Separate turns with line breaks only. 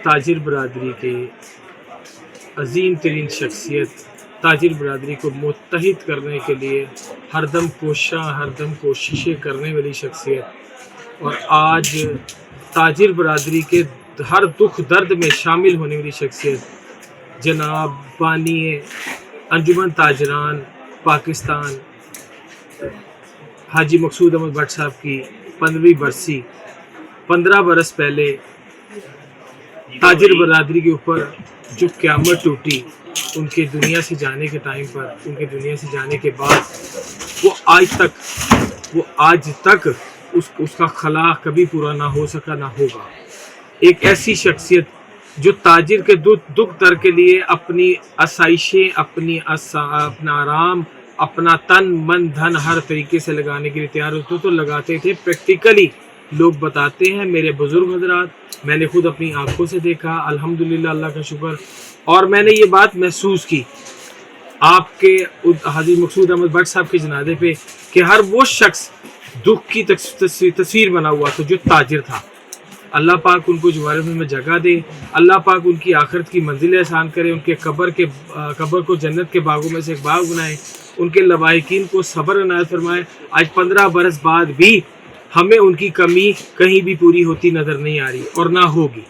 تاجر برادری کے عظیم ترین شخصیت، تاجر برادری کو متحد کرنے کے لیے ہر دم کوششیں کرنے والی شخصیت، اور آج تاجر برادری کے ہر دکھ درد میں شامل ہونے والی شخصیت جناب بانی انجمن تاجران پاکستان حاجی مقصود احمد بٹ صاحب کی 15ویں برسی 15 برس پہلے تاجر برادری کے اوپر جو قیامت ٹوٹی، ان کے دنیا سے جانے کے ٹائم پر، ان کے دنیا سے جانے کے بعد وہ آج تک اس کا خلا کبھی پورا نہ ہو سکا نہ ہوگا۔ ایک ایسی شخصیت جو تاجر کے دکھ درد کے لیے اپنی آسائشیں، اپنا آرام، اپنا تن من دھن ہر طریقے سے لگانے کے لیے تیار ہوتے تو لگاتے تھے۔ پریکٹیکلی لوگ بتاتے ہیں، میرے بزرگ حضرات، میں نے خود اپنی آنکھوں سے دیکھا، الحمدللہ اللہ کا شکر، اور میں نے یہ بات محسوس کی آپ کے حاجی مقصود احمد بٹ صاحب کے جنازے پہ کہ ہر وہ شخص دکھ کی تصویر بنا ہوا تھا جو تاجر تھا۔ اللہ پاک ان کو جوار میں جگہ دے، اللہ پاک ان کی آخرت کی منزلیں آسان کرے، ان کے قبر کو جنت کے باغوں میں سے ایک باغ بنائے، ان کے لواحقین کو صبر عنایت فرمائے۔ آج 15 برس بعد بھی ہمیں ان کی کمی کہیں بھی پوری ہوتی نظر نہیں آ رہی اور نہ ہوگی۔